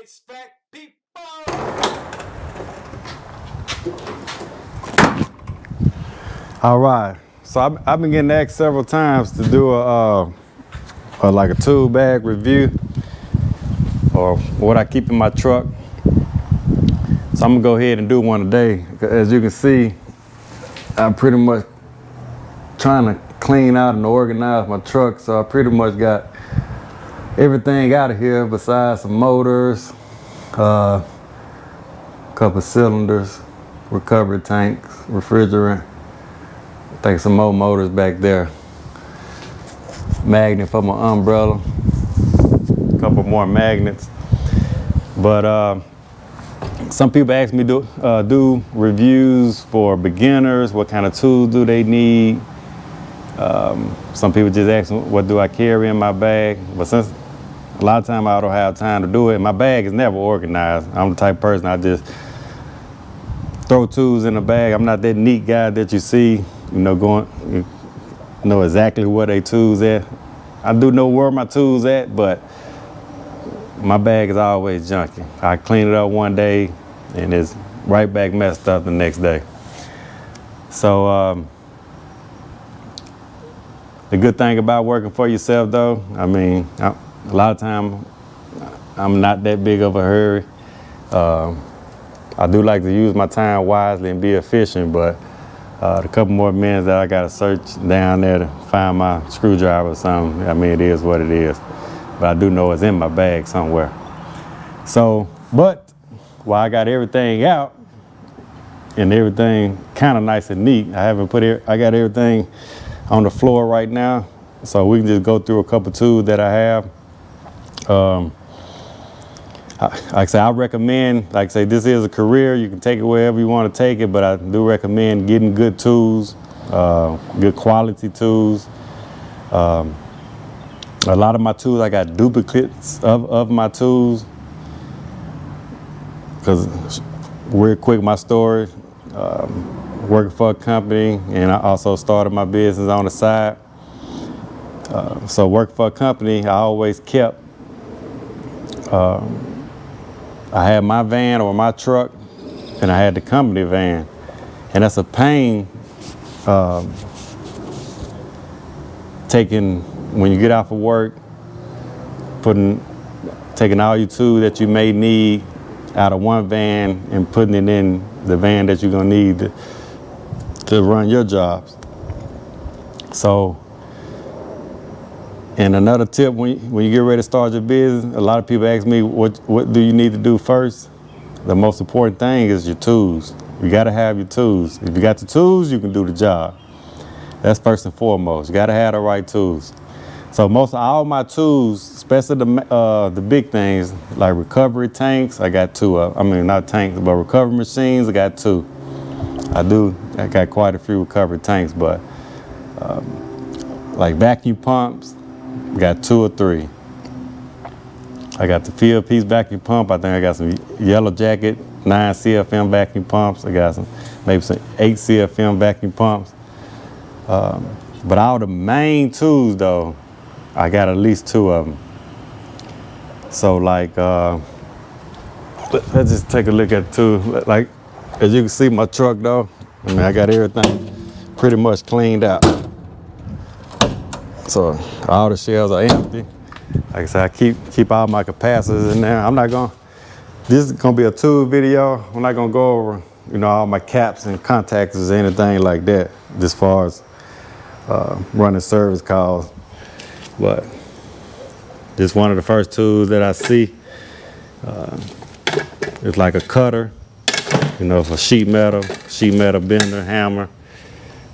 HVAC people. All right, so I've been getting asked several times to do like a tool bag review or what I keep in my truck. So I'm gonna go ahead and do one today. As you can see, I'm pretty much trying to clean out and organize my truck. So I pretty much got everything out of here besides some motors, a couple cylinders, recovery tanks, refrigerant. I think some more motors back there. Magnet for my umbrella. A couple more magnets. But some people ask me do reviews for beginners. What kind of tools do they need? Some people just ask me, what do I carry in my bag? But since a lot of times I don't have time to do it, my bag is never organized. I'm the type of person, I just throw tools in the bag. I'm not that neat guy that you see, know exactly where they tools at. I do know where my tools at, but my bag is always junky. I clean it up one day and it's right back messed up the next day. So the good thing about working for yourself though, I mean, a lot of time I'm not that big of a hurry. I do like to use my time wisely and be efficient, but the couple more minutes that I gotta search down there to find my screwdriver or something, I mean, it is what it is. But I do know it's in my bag somewhere. So, but while I got everything out and everything kind of nice and neat, I got everything on the floor right now. So we can just go through a couple tools that I have. Like I say, I recommend, like I say, this is a career. You can take it wherever you want to take it, but I do recommend getting good tools, good quality tools. A lot of my tools, I got duplicates of my tools. Because real quick, my story, working for a company, and I also started my business on the side. So working for a company, I always kept, I had my van or my truck, and I had the company van. And that's a pain when you get off of work, taking all your tools that you may need out of one van and putting it in the van that you're gonna need to run your jobs. So, and another tip, when you get ready to start your business, a lot of people ask me, what do you need to do first? The most important thing is your tools. You gotta have your tools. If you got the tools, you can do the job. That's first and foremost. You gotta have the right tools. So all my tools, especially the big things like recovery tanks, I got two of. I mean, not tanks, but recovery machines, I got two. I got quite a few recovery tanks, but like vacuum pumps, got 2 or 3. I got the field piece vacuum pump. I think I got some Yellow Jacket 9 CFM vacuum pumps. I got maybe some 8 CFM vacuum pumps. But all the main tools though, I got at least 2 of them. So like, let's just take a look at 2. Like, as you can see my truck though, I mean, I got everything pretty much cleaned out. So all the shelves are empty. Like I said, I keep all my capacitors in there. This is gonna be a tool video. I'm not gonna go over, all my caps and contactors or anything like that, as far as running service calls. But this one of the first tools that I see. It's like a cutter, for sheet metal bender, hammer.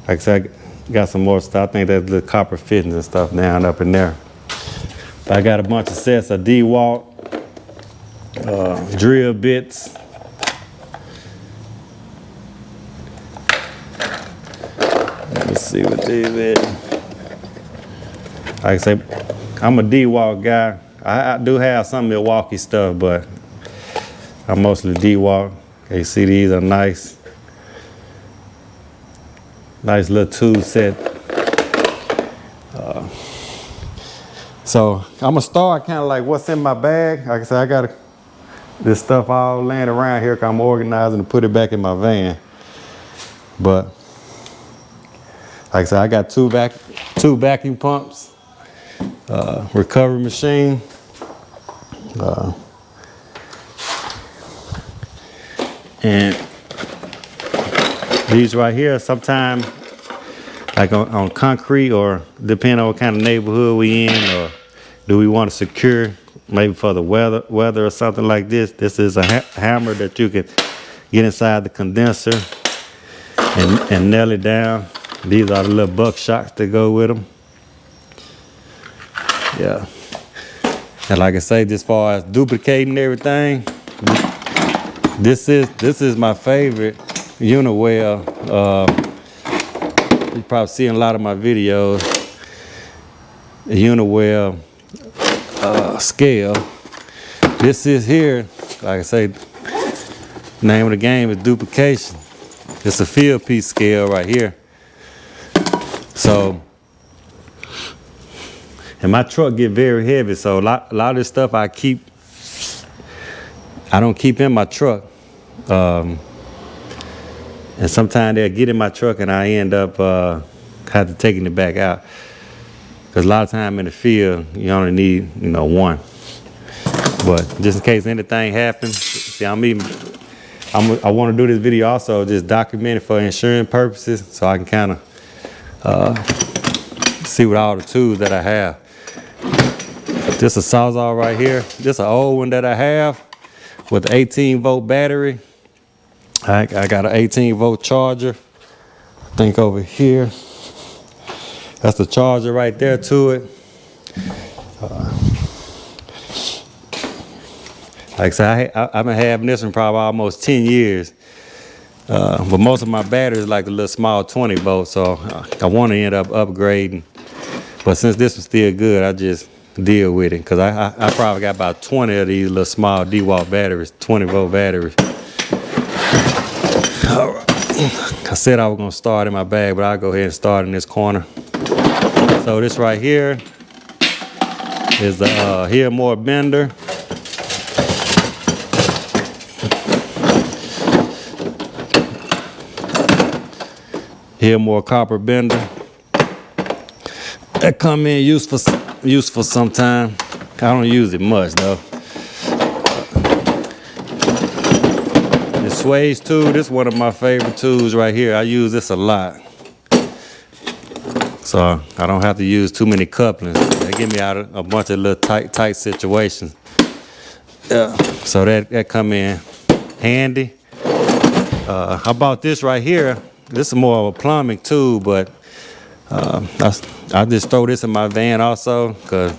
Like I said, I got some more stuff. I think there's little copper fittings and stuff down up in there. But I got a bunch of sets of DeWalt, drill bits. Let me see what these is. Like I say, I'm a DeWalt guy. I do have some Milwaukee stuff, but I'm mostly DeWalt. Okay, you see these are nice little tool set. So I'm gonna start kind of like what's in my bag. Like I said, this stuff all laying around here 'cause I'm organizing to put it back in my van. But like I said, I got two vacuum pumps, recovery machine, and these right here, sometimes like on concrete, or depending on what kind of neighborhood we in, or do we want to secure maybe for the weather or something like this. This is a hammer that you can get inside the condenser and nail it down. These are the little buckshocks that go with them. Yeah. And like I say, as far as duplicating everything, this is my favorite Univale. You probably see in a lot of my videos, the Univale scale. This is here, like I say, name of the game is duplication. It's a field piece scale right here. So, and my truck get very heavy, so a lot of this stuff I don't keep in my truck. And sometimes they'll get in my truck and I end up have to taking it back out. Because a lot of time in the field, you only need, one. But just in case anything happens, see, I want to do this video also, just document it for insurance purposes, so I can kind of see what all the tools that I have. This a Sawzall right here. This an old one that I have with an 18-volt battery. I got an 18-volt charger. I think over here. That's the charger right there to it. Like I said, I've been having this one probably almost 10 years. But most of my batteries like the little small 20 volts, so I want to end up upgrading. But since this was still good, I just deal with it. Because I probably got about 20 of these little small DeWalt batteries, 20-volt batteries. All right. I said I was going to start in my bag, but I'll go ahead and start in this corner. So this right here is the Hearmore bender. Hearmore copper bender. That come in useful sometime. I don't use it much though. The Sway's tool, this is one of my favorite tools right here. I use this a lot. So I don't have to use too many couplings. They get me out of a bunch of little tight situations. Yeah. So that come in handy. I bought this right here. This is more of a plumbing tool, but I just throw this in my van also, because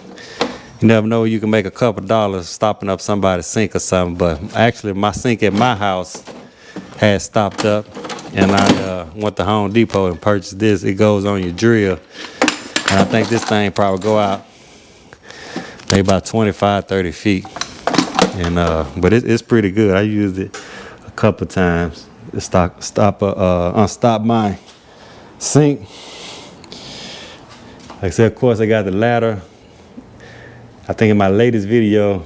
you never know, you can make a couple dollars stopping up somebody's sink or something. But actually my sink at my house had stopped up, and I went to Home Depot and purchased this. It goes on your drill, and I think this thing probably go out maybe about 25-30 feet. And but it's pretty good. I used it a couple times to unstop my sink. Like I said, of course, I got the ladder. I think in my latest video,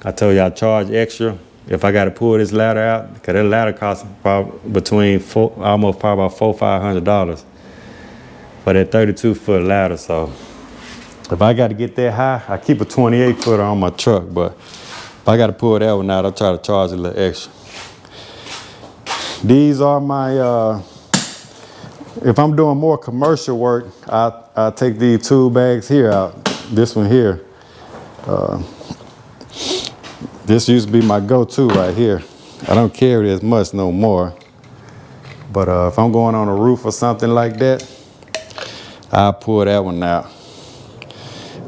I told you I charge extra if I got to pull this ladder out, because that ladder costs probably between almost about $400-500 for that 32-foot ladder. So if I got to get that high, I keep a 28-footer on my truck. But if I got to pull that one out, I'll try to charge a little extra. These are my, if I'm doing more commercial work, I take these tool bags here out. This one here. This used to be my go-to right here. I don't carry it as much no more. But if I'm going on a roof or something like that, I'll pull that one out.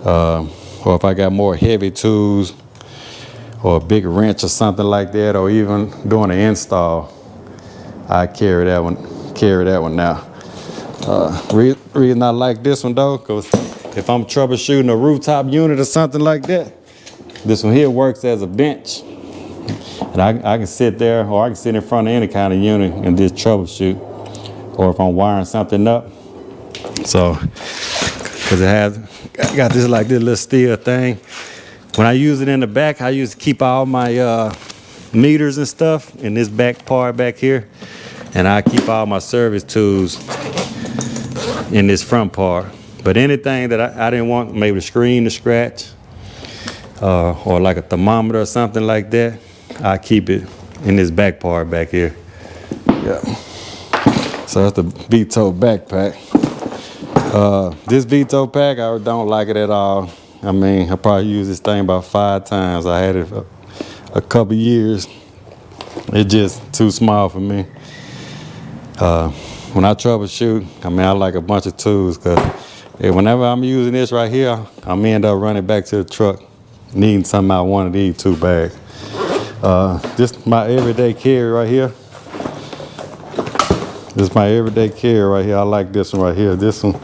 Or if I got more heavy tools or a big wrench or something like that, or even doing an install, I carry that one out. Reason I like this one though, because if I'm troubleshooting a rooftop unit or something like that, this one here works as a bench. And I can sit there, or I can sit in front of any kind of unit and just troubleshoot. Or if I'm wiring something up. So, because I got this like this little steel thing. When I use it in the back, I used to keep all my meters and stuff in this back part back here, and I keep all my service tools in this front part. But anything that I didn't want, maybe the screen to scratch, or like a thermometer or something like that, I keep it in this back part back here. Yeah. So that's the Veto backpack. This Veto pack, I don't like it at all. I mean, I probably used this thing about 5 times. I had it for a couple years. It's just too small for me. When I troubleshoot, I mean, I like a bunch of tools, because whenever I'm using this right here, I'm end up running back to the truck, needing something out of one of these 2 bags. This my everyday carry right here. This is my everyday carry right here. I like this one right here. This one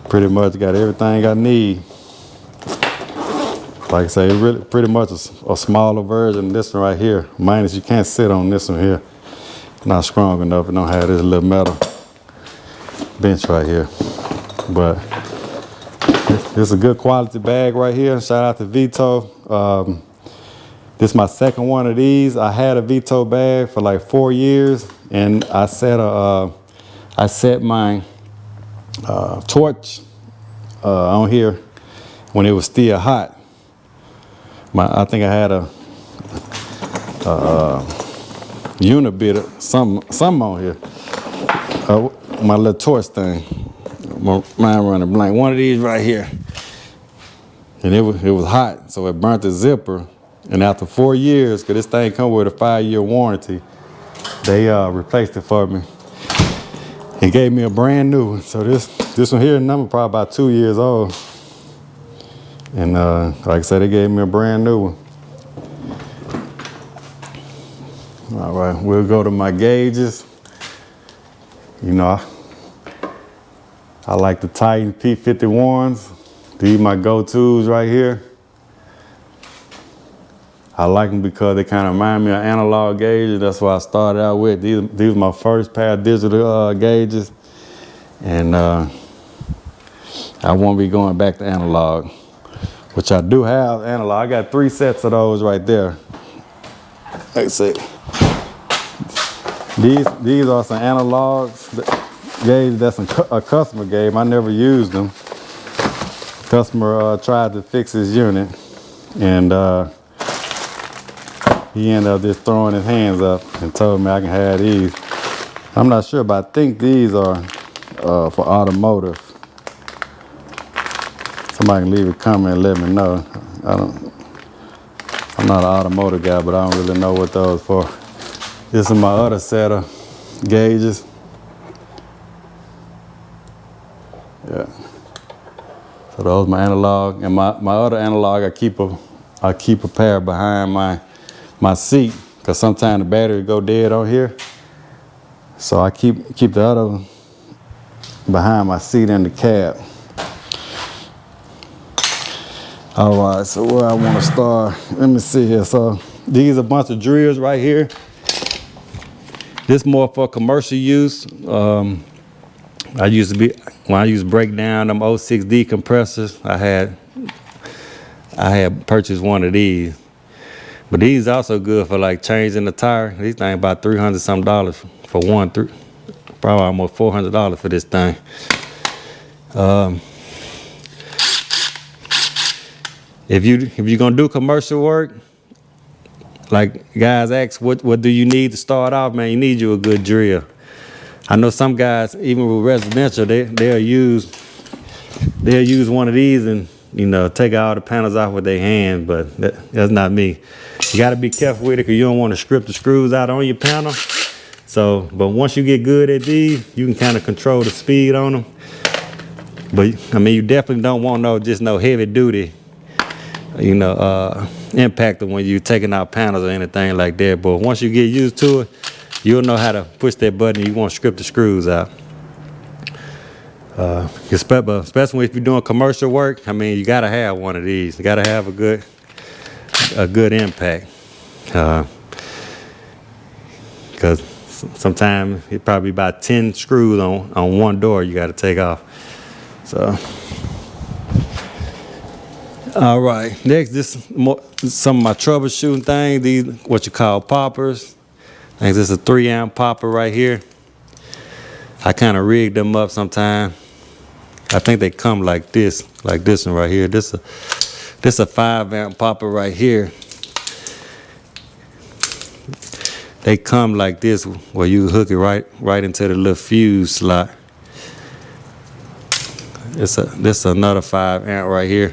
pretty much got everything I need. Like I say, it's really pretty much a smaller version of this one right here. Minus you can't sit on this one here. Not strong enough. It don't have this little metal bench right here. But this is a good quality bag right here. Shout out to Veto. This is my second one of these. I had a Veto bag for like 4 years, and I set my torch on here when it was still hot. I think I had a unibit, something on here. My little torch thing. Mine running blank. One of these right here, and it was hot, so it burnt the zipper. And after 4 years, because this thing come with a 5-year warranty, they replaced it for me and gave me a brand new one. So this one here, number probably about 2 years old. And like I said, they gave me a brand new one. All right, we'll go to my gauges. You know, I like the Titan P51s. These are my go-tos right here. I like them because they kind of remind me of analog gauges. That's what I started out with. These were my first pair of digital gauges. And I won't be going back to analog, which I do have analog. I got 3 sets of those right there. Let's see. These are some analogs gauges. That's a customer gave. I never used them. Customer tried to fix his unit, and he ended up just throwing his hands up and told me I can have these. I'm not sure, but I think these are for automotive. Somebody can leave a comment and let me know. I'm not an automotive guy, but I don't really know what those for. This is my other set of gauges. Yeah. So those are my analog, and my other analog I keep a pair behind my seat, because sometimes the battery go dead on here. So I keep the other one behind my seat in the cab. All right, so where I want to start, let me see here. So these are a bunch of drills right here. This more for commercial use. When I used to break down them 06D compressors, I had purchased one of these. But these also good for like changing the tire. These things about $300 something for one, probably almost $400 for this thing. If you're gonna do commercial work, like guys ask, what do you need to start off, man? You need you a good drill. I know some guys, even with residential, they'll use one of these and, you know, take all the panels off with their hands, but that's not me. You got to be careful with it, because you don't want to strip the screws out on your panel. So, but once you get good at these, you can kind of control the speed on them. But I mean, you definitely don't want no heavy duty, you know, impactor when you're taking out panels or anything like that. But once you get used to it, you'll know how to push that button. You won't strip the screws out. Especially if you're doing commercial work, I mean, you gotta have one of these. You gotta have a good impact. Because sometimes it probably about 10 screws on one door you gotta take off. So, All right, next, some of my troubleshooting things. These what you call poppers. I think this is a 3-amp popper right here. I kind of rigged them up sometime. I think they come like this one right here. This a 5-amp popper right here. They come like this, where you hook it right into the little fuse slot. This another 5-amp right here.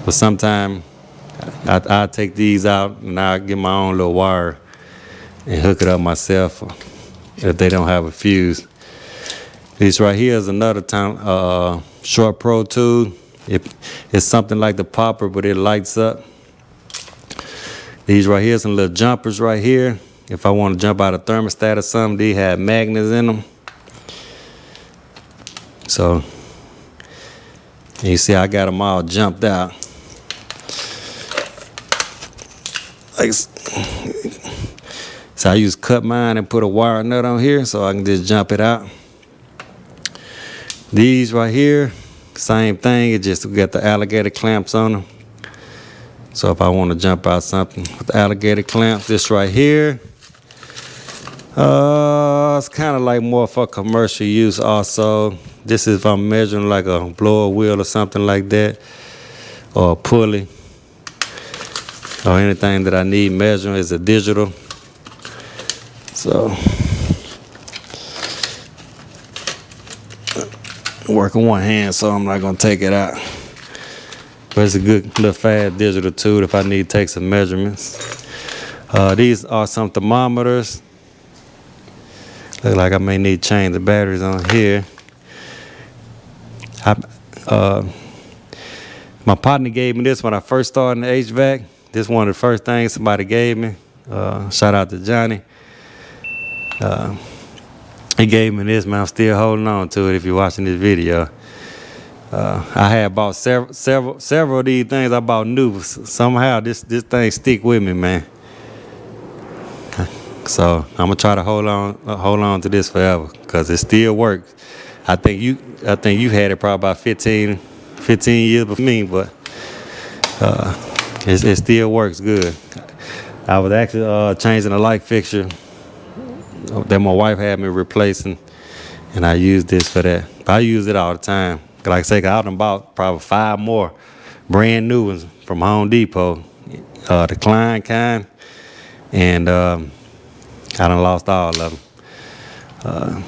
But sometime I take these out and I get my own little wire and hook it up myself if they don't have a fuse. This right here is another short Pro tube. It's something like the popper, but it lights up. These right here, some little jumpers right here. If I want to jump out a thermostat or something, these have magnets in them. So, you see I got them all jumped out. So I just cut mine and put a wire nut on here so I can just jump it out. These right here, same thing, it just got the alligator clamps on them. So if I want to jump out something with the alligator clamps, this right here, it's kind of like more for commercial use also. This is if I'm measuring like a blower wheel or something like that, or a pulley, or anything that I need measuring is a digital. So, working one hand, so I'm not gonna take it out. But it's a good little fast digital tool if I need to take some measurements. These are some thermometers. Look like I may need to change the batteries on here. My partner gave me this when I first started in the HVAC. This is one of the first things somebody gave me. Shout out to Johnny. He gave me this, man. I'm still holding on to it if you're watching this video. I had bought several of these things I bought new. Somehow this thing stick with me, man. So I'm gonna try to hold on to this forever because it still works. I think you had it probably about 15 years before me, but it still works good. I was actually changing a light fixture that my wife had me replacing, and I used this for that. But I use it all the time. Like I say, I done bought probably 5 more brand new ones from Home Depot, the Klein kind, and I done lost all of them.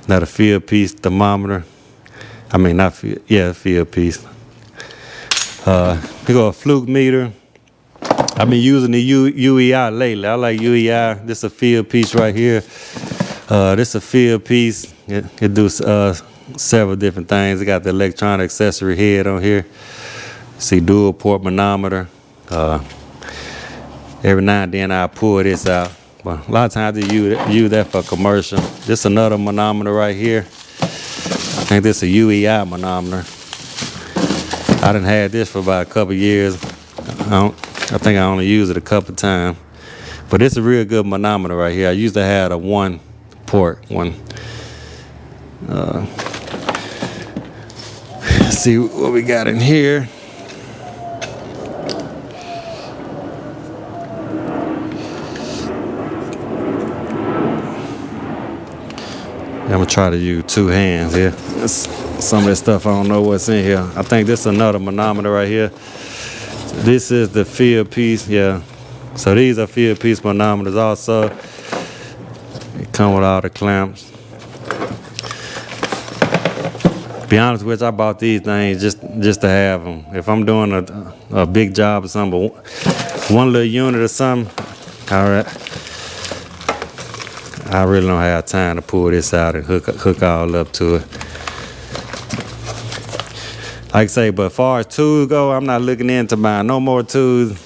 Another field piece thermometer. I mean, not field, yeah, field piece. We got a fluke meter. I've been using the UEI lately. I like UEI. This is a field piece right here. This is a field piece. It does several different things. It got the electronic accessory head on here. See, dual port manometer. Every now and then I pull this out. But a lot of times I use that for commercial. This is another manometer right here. I think this is a UEI manometer. I done had this for about a couple years. I think I only used it a couple times. But it's a real good manometer right here. I used to have a 1-port one. Let's see what we got in here. I'm gonna try to use 2 hands here. Some of this stuff I don't know what's in here. I think this is another manometer right here. This is the field piece, yeah. So these are field piece manometers also. They come with all the clamps. To be honest with you, I bought these things just to have them. If I'm doing a big job or something, but one little unit or something, all right. I really don't have time to pull this out and hook all up to it. Like I say, but as far as tools go, I'm not looking into buying no more tools.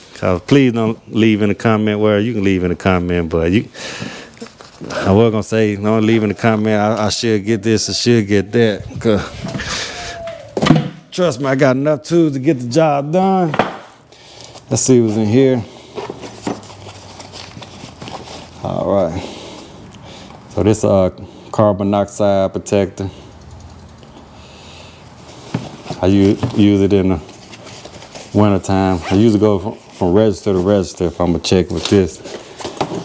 Please don't leave in the comment. Well, you can leave in the comment, but I was gonna say don't leave in the comment. I should get this, I should get that. Cause trust me, I got enough tools to get the job done. Let's see what's in here. All right. So this carbon monoxide protector. I use it in the winter time. I usually go from register to register if I'm gonna check with this.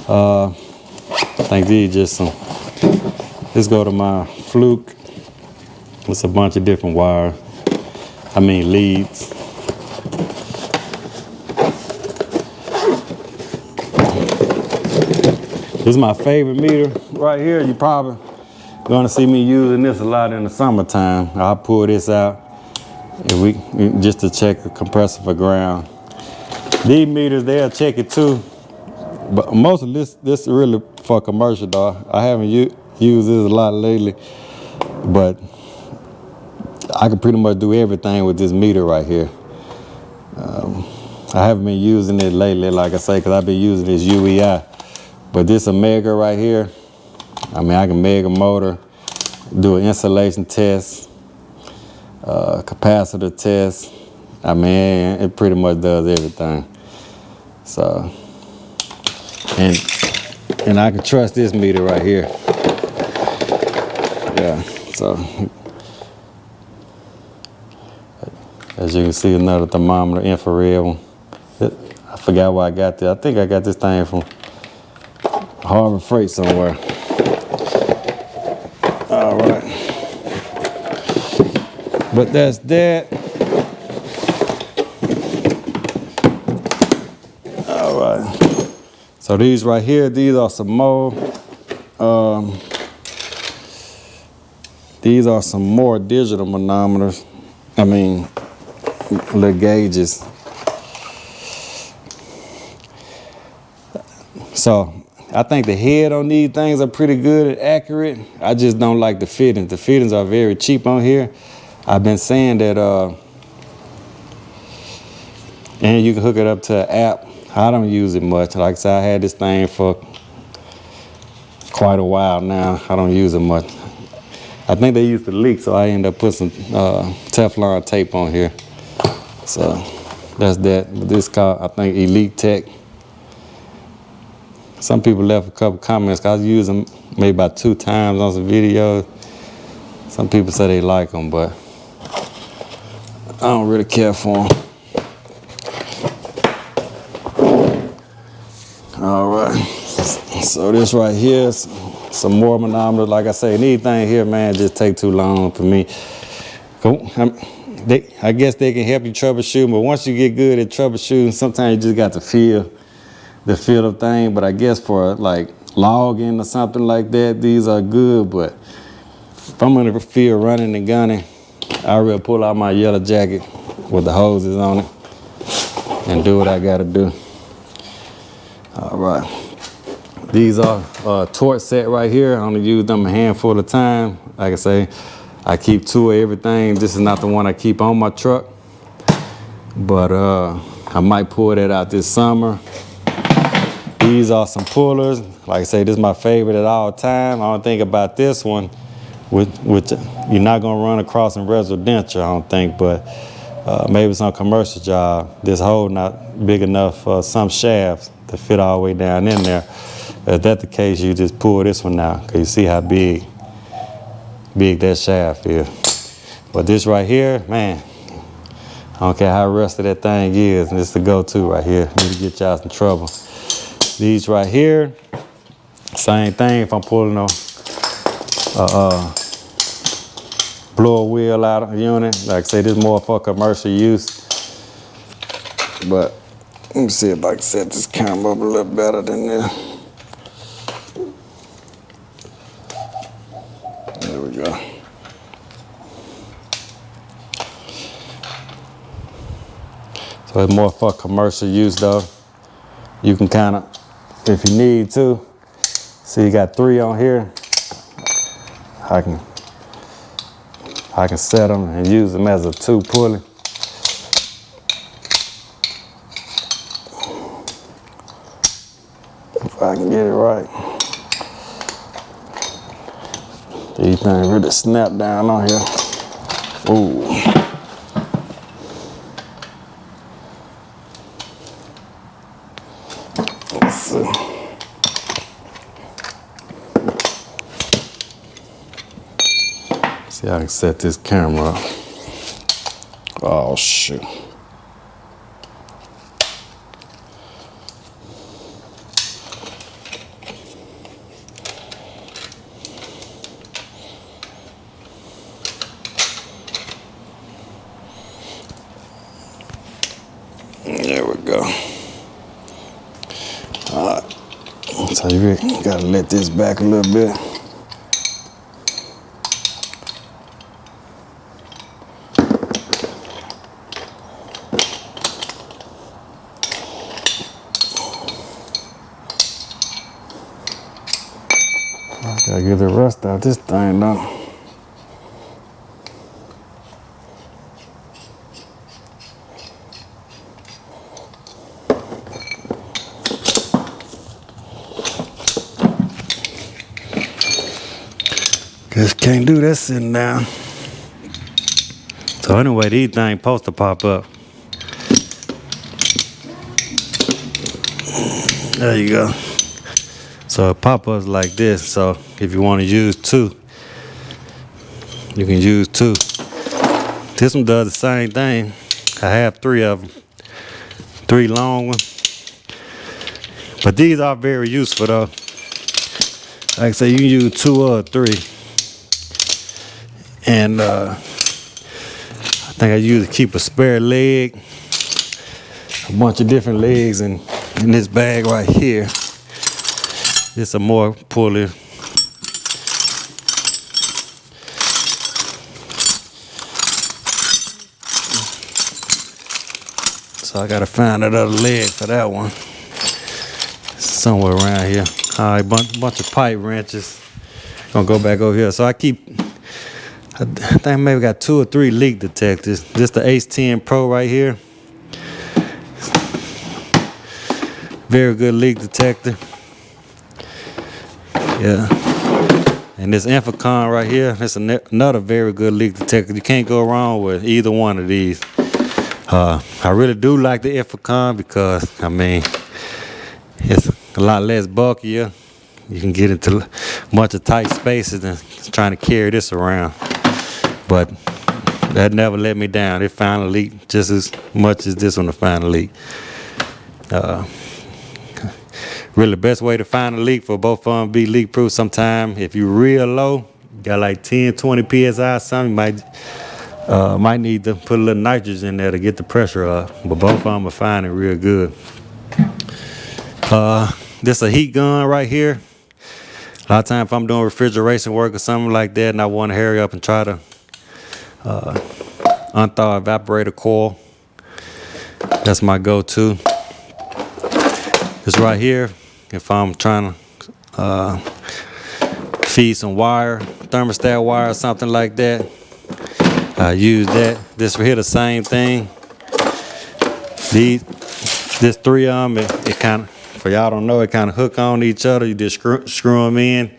I think these just some, let's go to my fluke. It's a bunch of different wires. I mean leads. This is my favorite meter right here. You probably gonna see me using this a lot in the summertime. I'll pull this out and just to check the compressor for ground. These meters, they'll check it too. But most of this is really for commercial though. I haven't used this a lot lately, but I can pretty much do everything with this meter right here. I haven't been using it lately, like I say, because I've been using this UEI. But this Omega right here, I mean, I can mega motor, do an insulation test, capacitor test. I mean, it pretty much does everything. So, and I can trust this meter right here. Yeah, so. As you can see, another thermometer, infrared one. I forgot where I got this. I think I got this thing from Harbor Freight somewhere. All right. But that's that. All right. So these right here, these are some more. These are some more digital manometers. I mean, little gauges. So I think the head on these things are pretty good and accurate. I just don't like the fittings. The fittings are very cheap on here. I've been saying that, and you can hook it up to an app. I don't use it much. Like I said, I had this thing for quite a while now. I don't use it much. I think they used to leak, so I ended up putting some Teflon tape on here. So that's that. But this called, I think, Elite Tech. Some people left a couple comments. I used them maybe about 2 times on some videos. Some people say they like them, but I don't really care for them. All right. So this right here is some more manometers. Like I say, anything here, man, just take too long for me. I guess they can help you troubleshoot, but once you get good at troubleshooting, sometimes you just got to feel the thing. But I guess for like logging or something like that, these are good. But if I'm in the field running and gunning, I will pull out my yellow jacket with the hoses on it and do what I gotta do. All right. These are torch set right here. I only use them a handful of time. Like I say, I keep 2 of everything. This is not the one I keep on my truck, but I might pull that out this summer. These are some pullers. Like I say, this is my favorite at all time. I don't think about this one, which you're not gonna run across in residential, I don't think, but maybe some commercial job. This hole not big enough for some shafts to fit all the way down in there. If that's the case, you just pull this one out, because you see how big that shaft is. But this right here, man, I don't care how rusty that thing is, this is the go-to right here. Need to get y'all some trouble. These right here, same thing if I'm pulling a blower wheel out of the unit. Like I say, this is more for commercial use. But let me see if I can set this camera up a little better than this. There we go. So it's more for commercial use though. You can kind of, if you need to, see you got 3 on here. I can set them and use them as a 2 pulley. If I can get it right. These things really snap down on here. Ooh. Let's see. See how I can set this camera up. Oh shoot. There we go. All right. So you really gotta let this back a little bit. I gotta get the rust out this thing though. Just can't do that sitting down. So anyway, these things supposed to pop up. There you go. So it pop ups like this. So if you want to use two, you can use two. This one does the same thing. I have three of them, three long ones. But these are very useful though. Like I say, you can use two or three. And I think I usually keep a spare leg, a bunch of different legs in this bag right here. It's a more pulley. So I gotta find another leg for that one. Somewhere around here. All right, bunch of pipe wrenches. Gonna go back over here. So I think I maybe got 2 or 3 leak detectors. This the Ace 10 Pro right here. Very good leak detector. Yeah. And this Infocon right here, that's another very good leak detector. You can't go wrong with either one of these. I really do like the Infocon because, I mean, it's a lot less bulkier. You can get into a bunch of tight spaces than trying to carry this around. But that never let me down. It found a leak just as much as this one found a leak. Really the best way to find a leak for both of them be leak proof. Sometime if you're real low, got like 10, 20 PSI or something, you might need to put a little nitrogen in there to get the pressure up. But both of them are fine and real good. This a heat gun right here. A lot of times if I'm doing refrigeration work or something like that and I want to hurry up and try to unthaw evaporator coil, that's my go-to. This right here, if I'm trying to feed some wire, thermostat wire or something like that, I use that. This right here, the same thing. This 3 of them, it kind of, for y'all don't know, it kind of hook on each other. You just screw them in.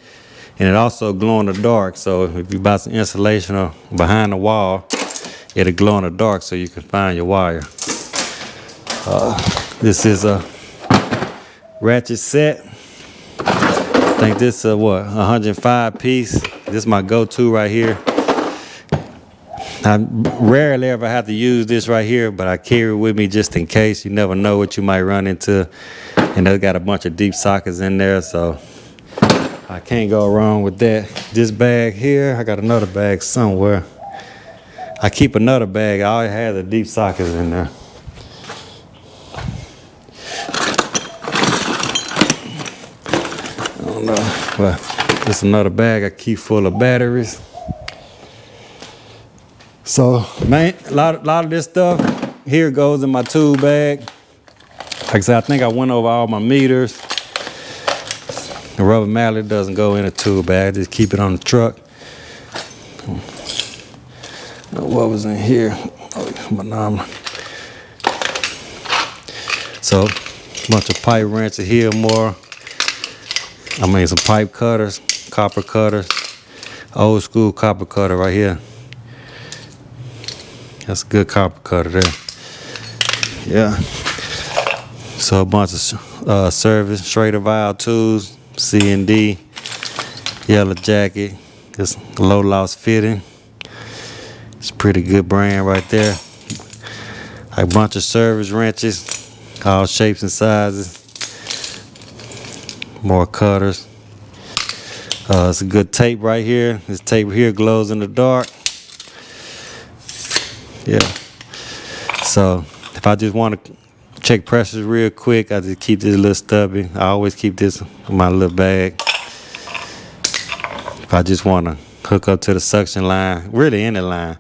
And it also glow in the dark. So if you buy some insulation or behind the wall, it'll glow in the dark so you can find your wire. This is a ratchet set. I think this is a 105 piece. This is my go-to right here. I rarely ever have to use this right here, but I carry it with me just in case. You never know what you might run into. And it's got a bunch of deep sockets in there, so I can't go wrong with that. This bag here, I got another bag somewhere. I keep another bag. I always have the deep sockets in there. I don't know, but this is another bag I keep full of batteries. So, man, a lot of this stuff here goes in my tool bag. Like I said, I think I went over all my meters. The rubber mallet doesn't go in a tool bag. I just keep it on the truck. What was in here? Oh, Manometer. So, a bunch of pipe wrenches here more. I mean, some pipe cutters, copper cutters. Old school copper cutter right here. That's a good copper cutter there. Yeah. So a bunch of service, Schrader valve tools, C&D, yellow jacket, this low loss fitting. It's a pretty good brand right there. A bunch of service wrenches, all shapes and sizes. More cutters. It's a good tape right here. This tape here glows in the dark. Yeah. So if I just want to check pressures real quick, I just keep this little stubby. I always keep this in my little bag. If I just want to hook up to the suction line, really any line.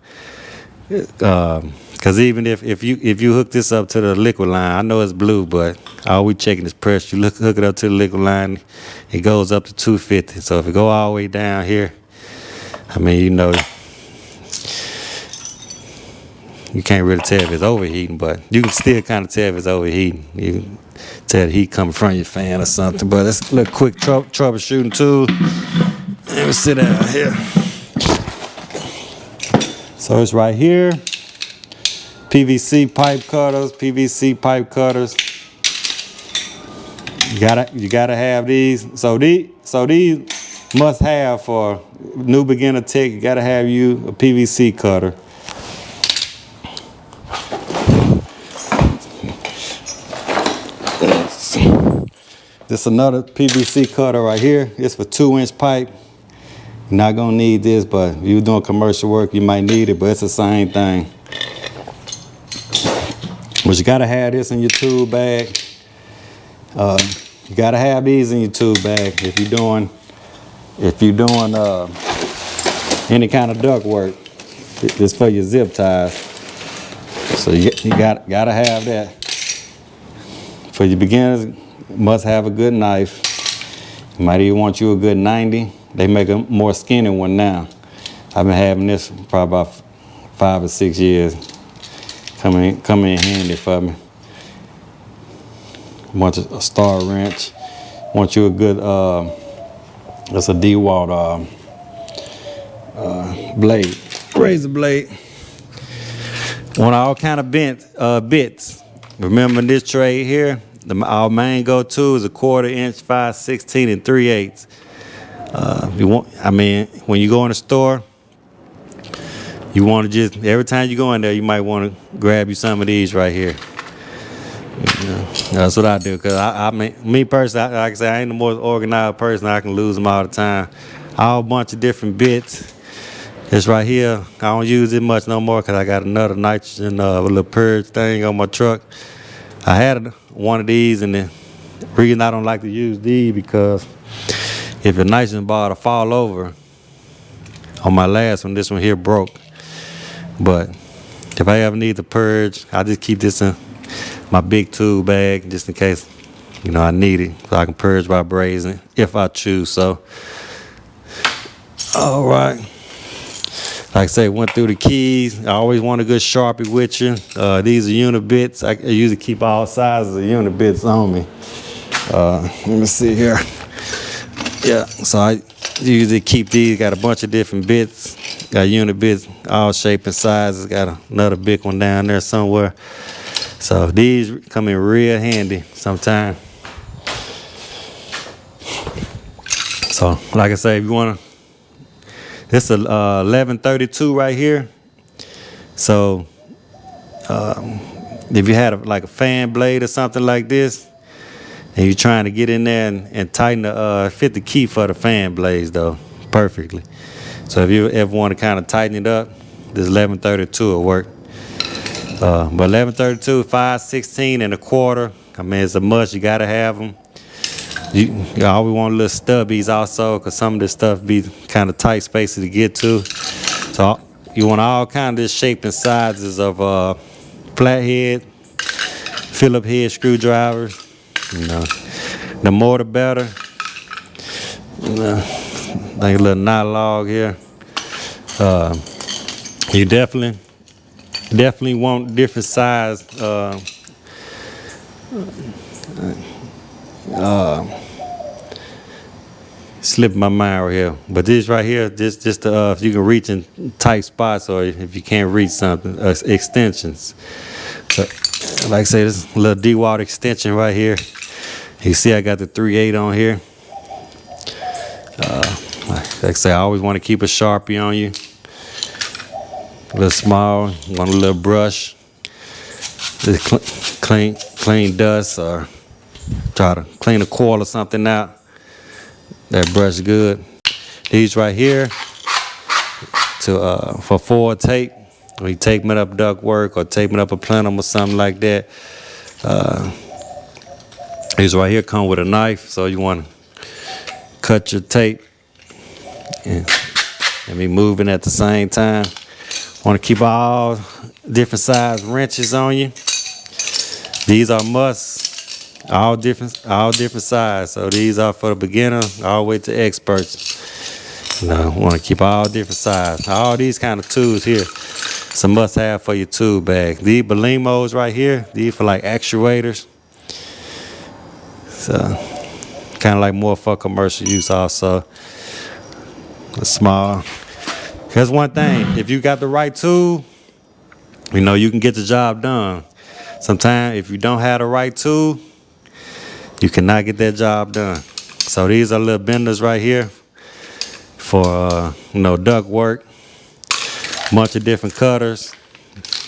Because even if you hook this up to the liquid line, I know it's blue, but all we checking is pressure. You hook it up to the liquid line, it goes up to 250. So if it go all the way down here, I mean, you know, you can't really tell if it's overheating, but you can still kind of tell if it's overheating. You can tell the heat coming from your fan or something. But it's a little quick troubleshooting tool. Let me sit down here. So it's right here. PVC pipe cutters, PVC pipe cutters. You gotta have these. So these must have for new beginner tech. You gotta have you a PVC cutter. This another PVC cutter right here. It's for 2-inch pipe. You're not gonna need this, but if you're doing commercial work, you might need it, but it's the same thing. But you gotta have this in your tool bag. You gotta have these in your tool bag if you're doing any kind of duct work. It's for your zip ties. So you gotta have that. For your beginners, must have a good knife. You might even want you a good 90. They make a more skinny one now. I've been having this for about 5 or 6 years. Come in handy for me. Want a star wrench. Want you a good, that's a DeWalt blade, razor blade. Want all kind of bits. Remember this tray here? Our main go-to is a 1/4 inch, 5/16, and 3/8. When you go in the store, you want to just, every time you go in there, you might want to grab you some of these right here. That's what I do, because me personally, like I say, I ain't the most organized person. I can lose them all the time. All bunch of different bits. This right here, I don't use it much no more because I got another nitrogen little purge thing on my truck. I had one of these, and the reason I don't like to use these because if the nitrogen bottle fall over, on my last one, this one here broke. But if I ever need to purge, I just keep this in my big tool bag just in case, you know, I need it, so I can purge by brazing if I choose so. All right. Like I say, went through the keys. I always want a good Sharpie with you. These are unit bits. I usually keep all sizes of unit bits on me. Let me see here. Yeah, so I usually keep these. Got a bunch of different bits. Got unit bits, all shape and sizes. Got another big one down there somewhere. So these come in real handy sometimes. So like I say, if you want to, this is 1132 right here. So if you had like a fan blade or something like this, and you're trying to get in there and tighten the fit the key for the fan blades though perfectly. So if you ever want to kind of tighten it up, this 1132 will work. But 1132, 5/16 and a 1/4. I mean, it's a must. You gotta have them. You always want little stubbies also, because some of this stuff be kind of tight spaces to get to. So you want all kind of this shape and sizes of flathead, Phillips head screwdrivers. You know, the more the better. Like a little knot log here. You definitely want different size. Slipping my mind right here, but this right here, just if you can reach in tight spots, or if you can't reach something, extensions. But like I say, this little DeWalt extension right here. You see, I got the 3/8 on here. Like I say, I always want to keep a Sharpie on you. A little small, want a little brush. Just clean dust or try to clean a coil or something out. That brush good. These right here for forward tape. When you taping up duct work or taping up a plenum or something like that. These right here come with a knife, so you want to cut your tape and be moving at the same time. Want to keep all different size wrenches on you. These are musts, all different size. So these are for the beginner all the way to experts. You know, want to keep all different size. All these kind of tools here, it's a must have for your tool bag. These Belimos right here, these for like actuators. So kind of like more for commercial use also. A small. That's one thing. If you got the right tool, you know you can get the job done. Sometimes if you don't have the right tool, you cannot get that job done. So these are little benders right here for duct work. Bunch of different cutters.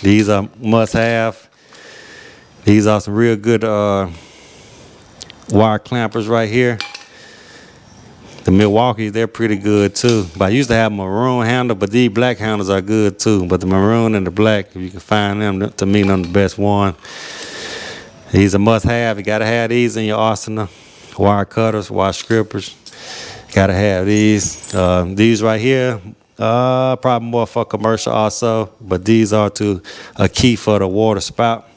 These are must have. These are some real good wire clampers right here. The Milwaukee's, they're pretty good too. But I used to have maroon handle, but these black handles are good too. But the maroon and the black, if you can find them, to me, them the best one. These are must have. You gotta have these in your arsenal. Wire cutters, wire strippers. Gotta have these. These right here, probably more for commercial also. But these are a key for the water spout.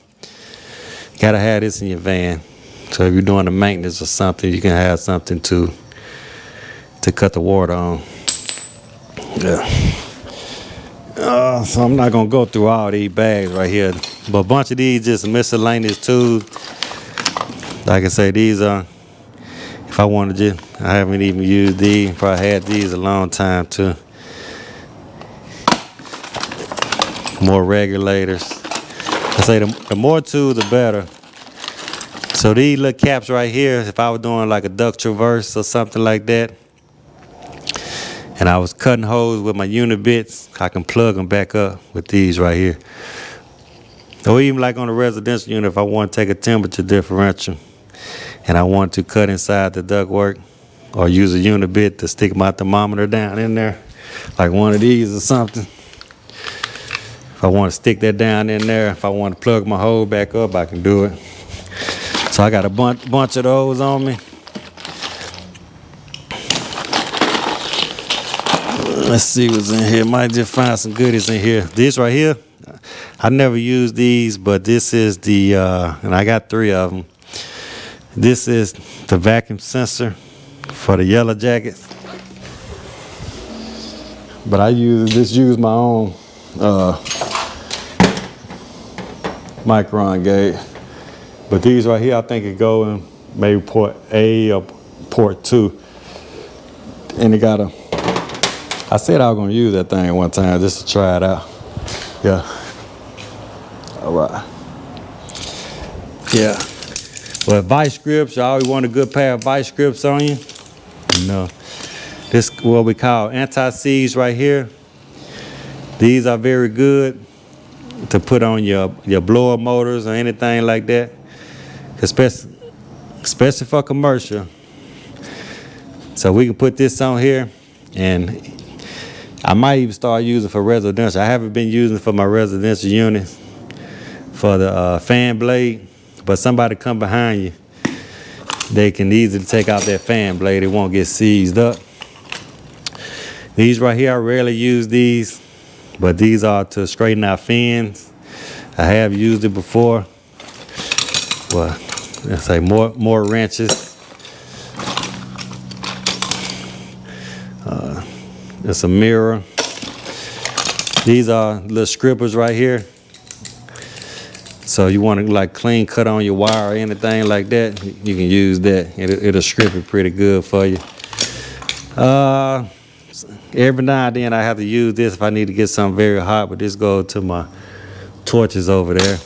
Gotta have this in your van. So if you're doing the maintenance or something, you can have something to cut the water on. Yeah. So I'm not gonna go through all these bags right here, but a bunch of these just miscellaneous tools. Like I say, these are, if I wanted to, I haven't even used these. Probably had these a long time too. More regulators. I say the more tools, the better. So these little caps right here, if I was doing like a duct traverse or something like that, and I was cutting holes with my unit bits, I can plug them back up with these right here. Or even like on a residential unit, if I want to take a temperature differential and I want to cut inside the ductwork or use a unit bit to stick my thermometer down in there, like one of these or something. If I want to stick that down in there, if I want to plug my hole back up, I can do it. So I got a bunch of those on me. Let's see what's in here. Might just find some goodies in here. This right here, I never used these, but this is the, and I got 3 of them. This is the vacuum sensor for the yellow jackets. But I use my own micron gauge. But these right here, I think it go in maybe port A or port 2. And it got I said I was gonna use that thing one time just to try it out. Yeah. All right. Yeah. But vice grips, you always want a good pair of vice grips on you. You know, this is what we call anti-seize right here. These are very good to put on your blower motors or anything like that. Especially for commercial. So we can put this on here, and I might even start using for residential. I haven't been using it for my residential units for the fan blade, but somebody come behind you, they can easily take out that fan blade. It won't get seized up. These right here, I rarely use these, but these are to straighten out fins. I have used it before. Well, let's say more wrenches. It's a mirror. These are little scrippers right here. So you want to like clean cut on your wire or anything like that, you can use that. It'll strip it pretty good for you. Every now and then I have to use this if I need to get something very hot, but this goes to my torches over there.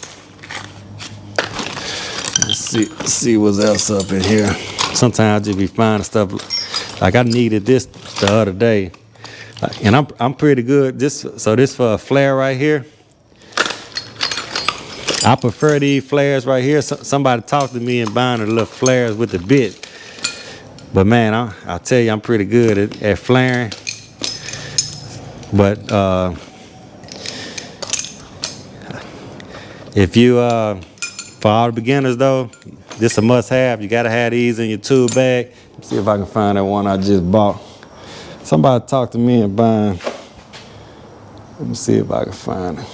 Let's see what's else up in here. Sometimes I just be finding stuff. Like I needed this the other day, and I'm pretty good. This for a flare right here. I prefer these flares right here. Somebody talked to me and buying the little flares with the bit. But man, I'll tell you, I'm pretty good at flaring. But if you, for all the beginners though, this a must have. You gotta have these in your tool bag. Let's see if I can find that one I just bought. Somebody talked to me and buying. Let me see if I can find it.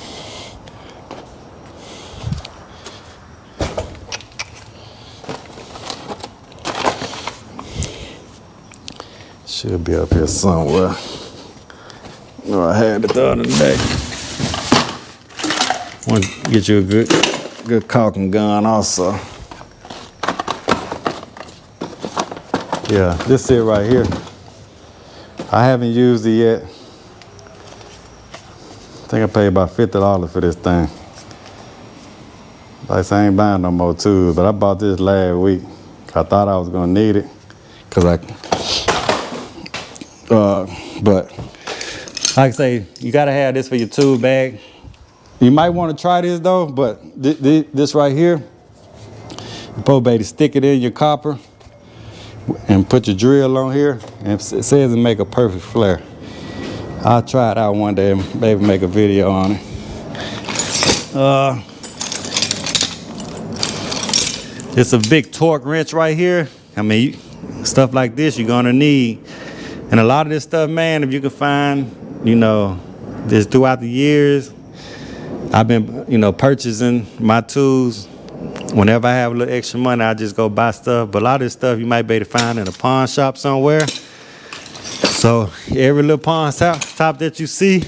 Should be up here somewhere. No, I had it the other day. Want to get you a good caulking gun also. Yeah, this it right here. I haven't used it yet. I think I paid about $50 for this thing. Like I say, I ain't buying no more tools, but I bought this last week. I thought I was gonna need it, but like I say, you gotta have this for your tool bag. You might want to try this though, but this right here, you probably stick it in your copper and put your drill on here, and it says it make a perfect flare. I'll try it out one day and maybe make a video on it. It's a big torque wrench right here. I mean, stuff like this you're gonna need. And a lot of this stuff, man, if you can find, you know, this throughout the years, I've been, you know, purchasing my tools. Whenever I have a little extra money, I just go buy stuff. But a lot of this stuff you might be able to find in a pawn shop somewhere. So every little pawn shop that you see,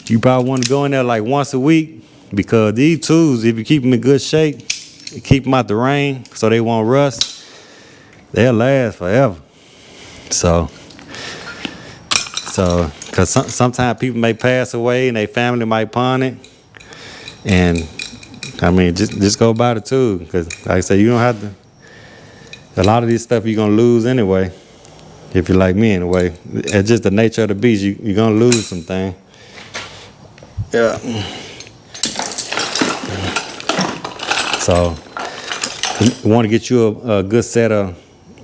you probably want to go in there like once a week, because these tools, if you keep them in good shape, you keep them out the rain so they won't rust, they'll last forever. So, because sometimes people may pass away and their family might pawn it. And I mean, just go buy the tool, because like I say, you don't have to. A lot of this stuff you're gonna lose anyway, if you're like me anyway. It's just the nature of the beast. You're gonna lose some things. Yeah. So you want to get you a good set of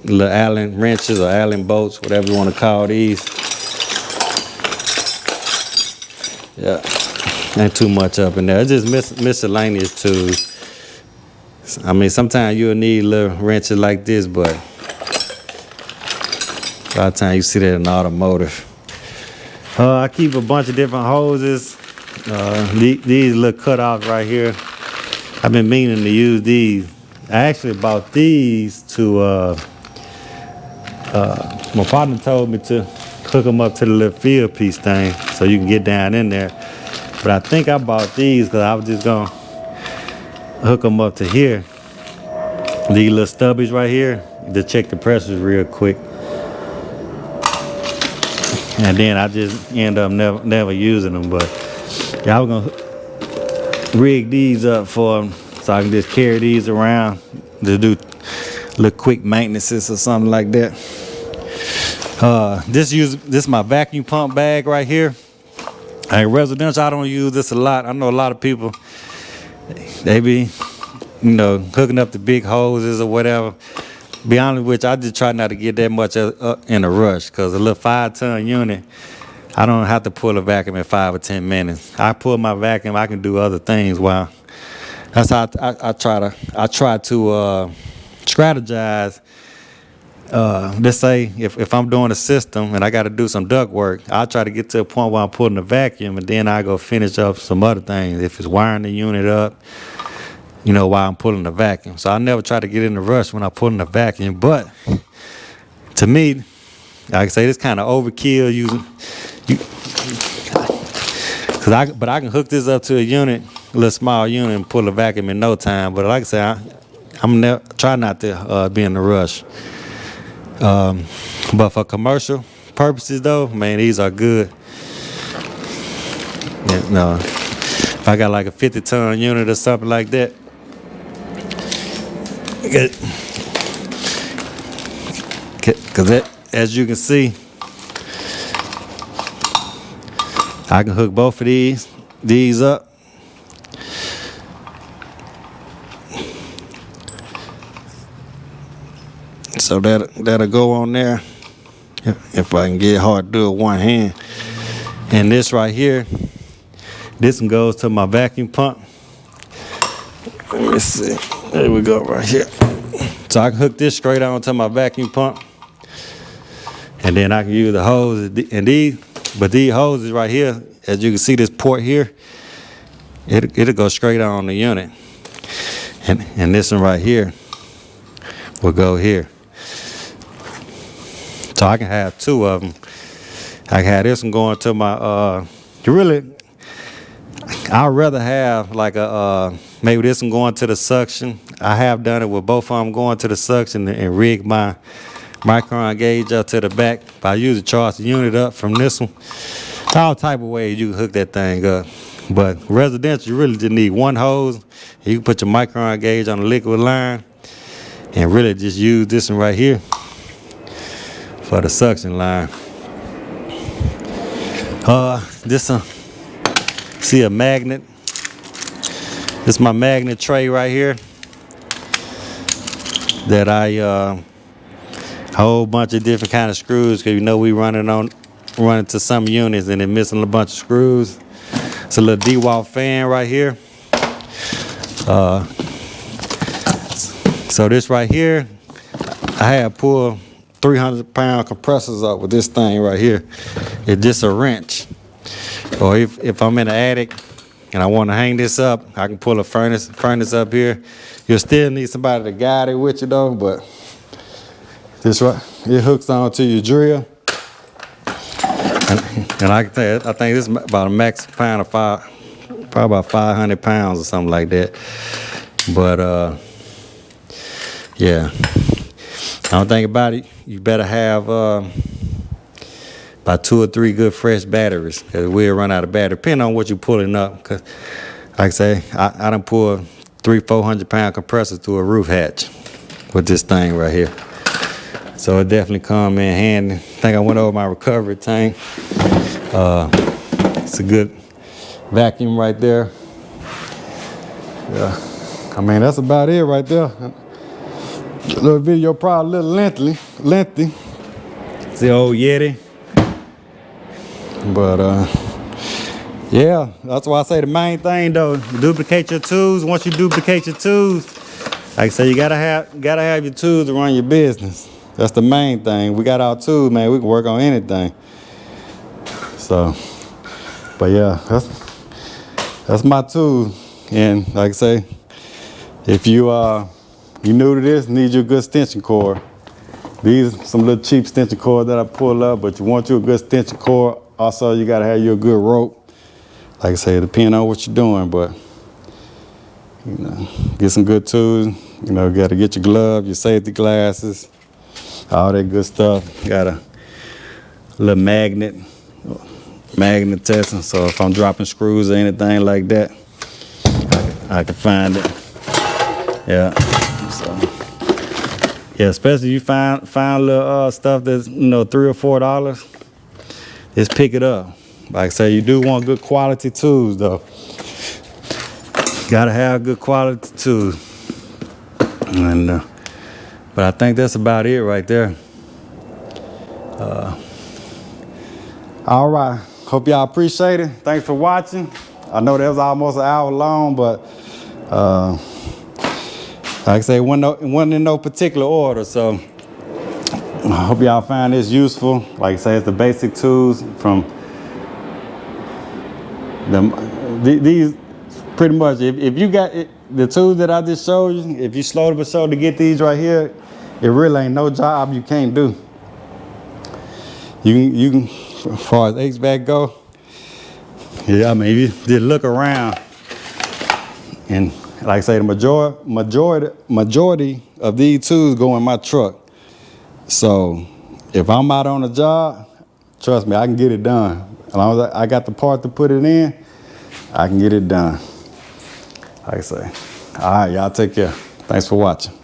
little Allen wrenches or Allen bolts, whatever you want to call these. Yeah. Ain't too much up in there. It's just miscellaneous tools. I mean, sometimes you'll need little wrenches like this, but a lot of times you see that in automotive. I keep a bunch of different hoses. These little cutoffs right here. I've been meaning to use these. I actually bought these to, my partner told me to hook them up to the little field piece thing so you can get down in there. But I think I bought these because I was just gonna hook them up to here. These little stubbies right here to check the pressures real quick. And then I just end up never using them. But yeah, I was gonna rig these up for them so I can just carry these around to do little quick maintenances or something like that. This is my vacuum pump bag right here. Like residential, I don't use this a lot. I know a lot of people, they be, you know, hooking up the big hoses or whatever. Be honest with you, I just try not to get that much in a rush, because a little 5-ton unit, I don't have to pull a vacuum in 5 or 10 minutes. I pull my vacuum, I can do other things. While that's how I try to strategize. Let's say if I'm doing a system and I got to do some duct work, I'll try to get to a point where I'm pulling the vacuum, and then I go finish up some other things. If it's wiring the unit up, you know, while I'm pulling the vacuum. So I never try to get in a rush when I'm pulling the vacuum. But to me, like I say, it's kind of overkill using. But I can hook this up to a unit, a little small unit, and pull the vacuum in no time. But like I say, I'm try not to be in a rush. But for commercial purposes though, man, these are good. Yeah, no, if I got like a 50-ton unit or something like that, because that, as you can see, I can hook both of these up, So that'll go on there. If I can get hard to do it with one hand. And this right here, this one goes to my vacuum pump. Let me see. There we go right here. So I can hook this straight onto my vacuum pump. And then I can use the hose. And these hoses right here, as you can see this port here, it'll go straight on the unit. And this one right here will go here. So I can have two of them. I can have this one going to my, I'd rather have like maybe this one going to the suction. I have done it with both of them going to the suction and rig my micron gauge up to the back. But I usually charge the unit up from this one. All type of ways you can hook that thing up. But residential, you really just need one hose. You can put your micron gauge on the liquid line and really just use this one right here for the suction line. This see a magnet. This is my magnet tray right here that I a whole bunch of different kind of screws, because you know we running to some units and they're missing a bunch of screws. It's a little DeWalt fan right here. So this right here, I had pulled 300-pound compressors up with this thing right here. It's just a wrench. Or if I'm in the attic and I want to hang this up, I can pull a furnace up here. You'll still need somebody to guide it with you though, but this right, it hooks on to your drill. And I can tell you, I think this is about a max pound of probably about 500 pounds or something like that. But yeah, I don't think about it. You better have about 2 or 3 good fresh batteries, because we'll run out of battery, depending on what you're pulling up. Cause like I say, I done pulled 300-400-pound compressors through a roof hatch with this thing right here. So it definitely come in handy. I think I went over my recovery tank. It's a good vacuum right there. Yeah, I mean, that's about it right there. A little video, probably a little lengthy. It's the old Yeti. But yeah, that's why I say the main thing though, duplicate your tools. Once you duplicate your tools, like I say, you gotta have your tools to run your business. That's the main thing. We got our tools, man. We can work on anything. So, but yeah, that's my tool. And like I say, if you new to this, need you a good extension cord. These are some little cheap extension cords that I pull up, but you want you a good extension cord. Also, you gotta have you a good rope. Like I say, depending on what you're doing, but you know, get some good tools. You know, gotta get your gloves, your safety glasses, all that good stuff. Got a little magnet testing, so if I'm dropping screws or anything like that, I can find it. Yeah. So yeah, especially you find little stuff that's, you know, $3 or $4, just pick it up. Like I say, you do want good quality tools though. Gotta have good quality tools. And but I think that's about it right there. All right, hope y'all appreciate it. Thanks for watching. I know that was almost an hour long, but like I say, it wasn't in no particular order, so I hope y'all find this useful. Like I say, it's the basic tools from these. Pretty much, if you got the tools that I just showed you, if you slow but slow to get these right here, it really ain't no job you can't do. You can, as far as HVAC go, yeah, I mean, you just look around, and like I say, the majority of these tools go in my truck. So if I'm out on a job, trust me, I can get it done. As long as I got the part to put it in, I can get it done. Like I say. All right, y'all take care. Thanks for watching.